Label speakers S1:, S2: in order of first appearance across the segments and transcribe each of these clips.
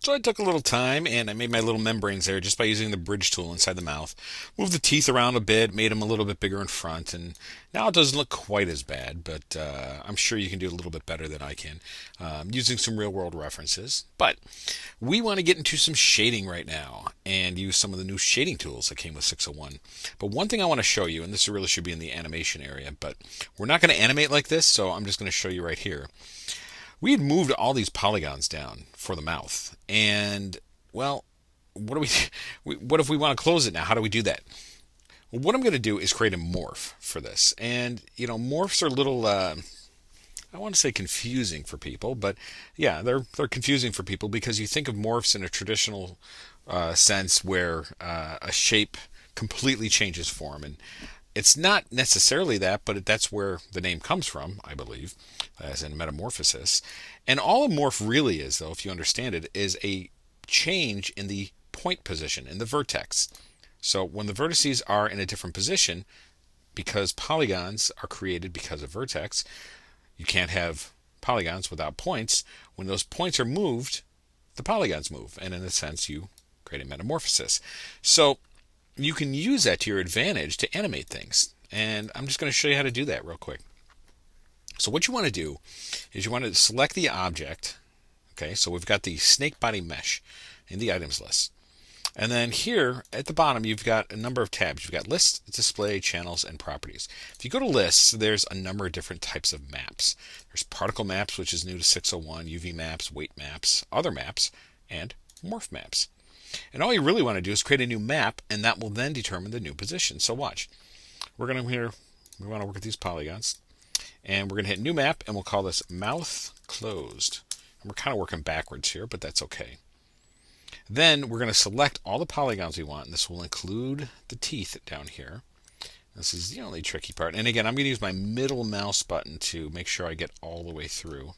S1: So I took a little time and I made my little membranes there just by using the bridge tool inside the mouth. Moved the teeth around a bit, made them a little bit bigger in front, and now it doesn't look quite as bad, but I'm sure you can do a little bit better than I can using some real world references. But we want to get into some shading right now and use some of the new shading tools that came with 601. But one thing I want to show you, and this really should be in the animation area, but we're not going to animate like this, so I'm just going to show you right here. We had moved all these polygons down for the mouth, and well, what do what if we want to close it now? How do we do that? Well, what I'm going to do is create a morph for this, and morphs are a little I want to say confusing for people, but yeah, they're confusing for people because you think of morphs in a traditional sense where a shape completely changes form, and it's not necessarily that, but that's where the name comes from, I believe, as in metamorphosis. And all a morph really is, though, if you understand it, is a change in the point position, in the vertex. So when the vertices are in a different position, because polygons are created because of vertex, you can't have polygons without points. When those points are moved, the polygons move, and in a sense, you create a metamorphosis. So you can use that to your advantage to animate things. And I'm just going to show you how to do that real quick. So what you want to do is you want to select the object. Okay, so we've got the snake body mesh in the items list. And then here at the bottom, you've got a number of tabs. You've got lists, display, channels, and properties. If you go to lists, there's a number of different types of maps. There's particle maps, which is new to 601, UV maps, weight maps, other maps, and morph maps. And all you really want to do is create a new map, and that will then determine the new position. So watch. We're going to here, we want to work with these polygons. And we're going to hit new map, and we'll call this mouth closed. And we're kind of working backwards here, but that's okay. Then we're going to select all the polygons we want, and this will include the teeth down here. This is the only tricky part. And again, I'm going to use my middle mouse button to make sure I get all the way through.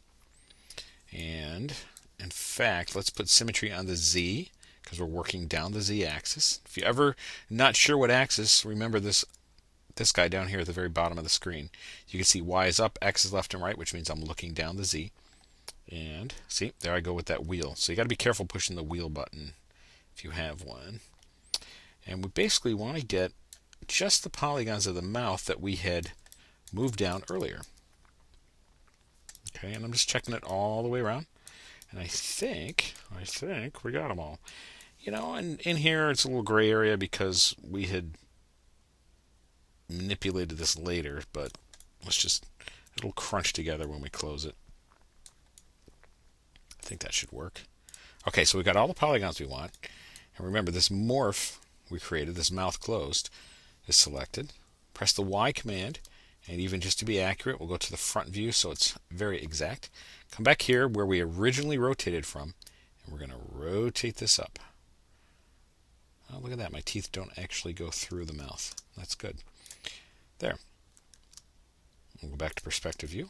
S1: And in fact, let's put symmetry on the Z, because we're working down the Z-axis. If you're ever not sure what axis, remember this guy down here at the very bottom of the screen. You can see Y is up, X is left and right, which means I'm looking down the Z. And see, there I go with that wheel. So you got to be careful pushing the wheel button if you have one. And we basically want to get just the polygons of the mouth that we had moved down earlier. Okay, and I'm just checking it all the way around. And I think we got them all. And in here it's a little gray area because we had manipulated this later, but it'll crunch together when we close it. I think that should work. Okay, so we got all the polygons we want. And remember, this morph we created, this mouth closed, is selected. Press the Y command, and even just to be accurate, we'll go to the front view so it's very exact. Come back here where we originally rotated from, and we're going to rotate this up. Oh, look at that. My teeth don't actually go through the mouth. That's good. There. We'll go back to perspective view.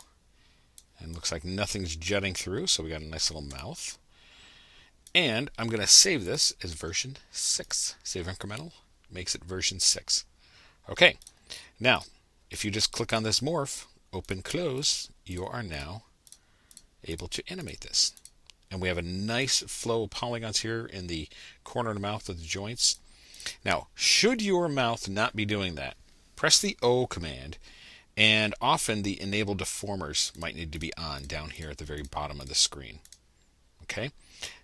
S1: And it looks like nothing's jutting through, so we got a nice little mouth. And I'm going to save this as version 6. Save incremental makes it version 6. Okay. Now, if you just click on this morph, open, close, you are now able to animate this. And we have a nice flow of polygons here in the corner of the mouth of the joints. Now, should your mouth not be doing that, press the O command, and often the enable deformers might need to be on down here at the very bottom of the screen. Okay?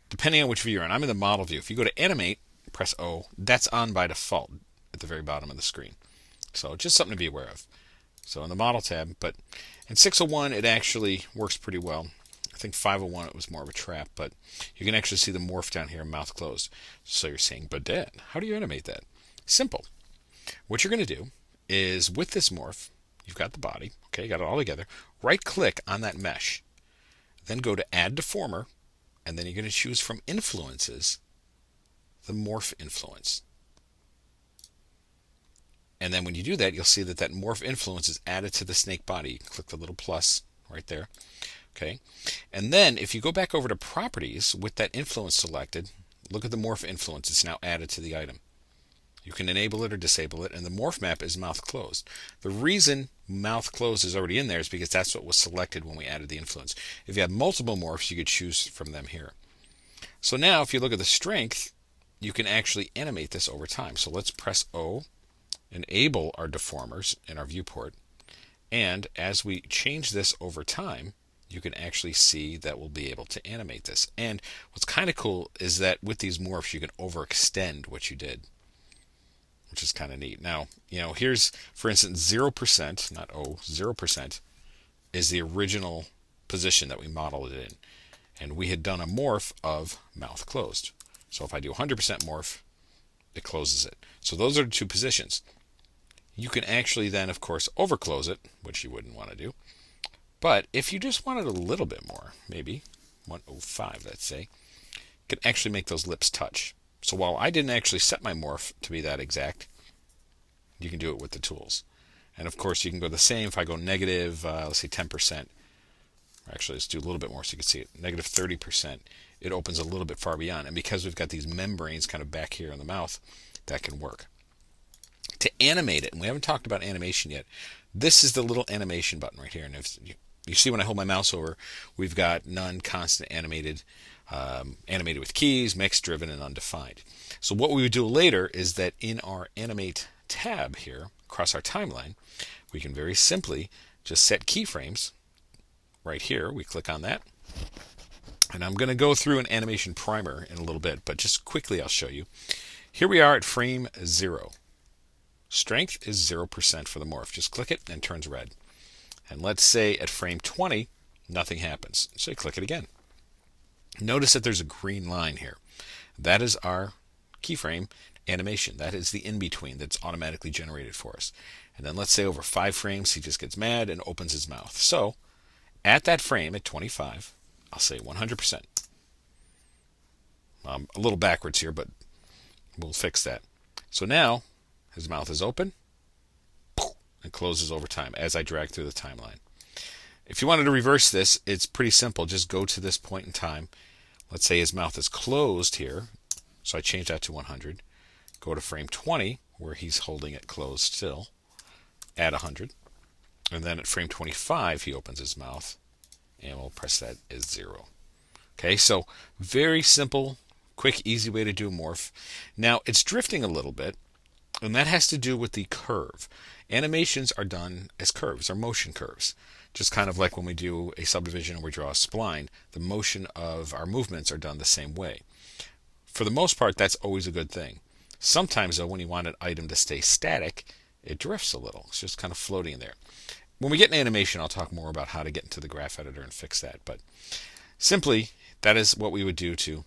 S1: Depending on which view you're in. I'm in the model view. If you go to animate, press O, that's on by default at the very bottom of the screen. So just something to be aware of. So in the model tab, but in 601 it actually works pretty well. I think 501 it was more of a trap, but you can actually see the morph down here, mouth closed. So you're saying, but Dad, how do you animate that? Simple. What you're going to do is with this morph, you've got the body, okay, you got it all together. Right click on that mesh, then go to add deformer, and then you're going to choose from influences the morph influence. And then when you do that, you'll see that morph influence is added to the snake body. Click the little plus right there. Okay. And then if you go back over to properties with that influence selected, look at the morph influence. It's now added to the item. You can enable it or disable it, and the morph map is mouth closed. The reason mouth closed is already in there is because that's what was selected when we added the influence. If you have multiple morphs, you could choose from them here. So now if you look at the strength, you can actually animate this over time. So let's press O, enable our deformers in our viewport, and as we change this over time, you can actually see that we'll be able to animate this. And what's kind of cool is that with these morphs you can overextend what you did, which is kind of neat. Now, here's, for instance, 0%, not O, 0% is the original position that we modeled it in. And we had done a morph of mouth closed. So if I do 100% morph, it closes it. So those are the two positions. You can actually then, of course, overclose it, which you wouldn't want to do. But if you just wanted a little bit more, maybe 105, let's say, you can actually make those lips touch. So while I didn't actually set my morph to be that exact, you can do it with the tools. And of course, you can go the same. If I go negative, let's say 10%, actually, let's do a little bit more so you can see it. Negative 30%. It opens a little bit far beyond. And because we've got these membranes kind of back here in the mouth, that can work. To animate it, and we haven't talked about animation yet, this is the little animation button right here. And if you see when I hold my mouse over, we've got none, constant, animated, animated with keys, mixed, driven, and undefined. So what we would do later is that in our animate tab here, across our timeline, we can very simply just set keyframes. Right here, we click on that, and I'm going to go through an animation primer in a little bit, but just quickly I'll show you. Here we are at frame 0. Strength is 0% for the morph. Just click it and it turns red. And let's say at frame 20, nothing happens. So you click it again. Notice that there's a green line here. That is our keyframe animation. That is the in-between that's automatically generated for us. And then let's say over 5 frames, he just gets mad and opens his mouth. So at that frame, at 25, I'll say 100%. A little backwards here, but we'll fix that. So now, his mouth is open and closes over time as I drag through the timeline. If you wanted to reverse this, it's pretty simple. Just go to this point in time. Let's say his mouth is closed here. So I change that to 100. Go to frame 20, where he's holding it closed still, add 100. And then at frame 25, he opens his mouth, and we'll press that as 0. Okay, so very simple, quick, easy way to do a morph. Now, it's drifting a little bit, and that has to do with the curve. Animations are done as curves, or motion curves. Just kind of like when we do a subdivision or we draw a spline, the motion of our movements are done the same way. For the most part, that's always a good thing. Sometimes, though, when you want an item to stay static, it drifts a little. It's just kind of floating in there. When we get in animation, I'll talk more about how to get into the graph editor and fix that. But simply, that is what we would do to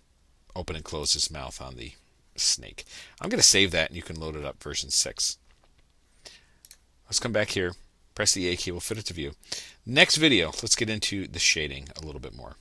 S1: open and close his mouth on the snake. I'm going to save that, and you can load it up version 6. Let's come back here, press the A key, we'll fit it to view. Next video, let's get into the shading a little bit more.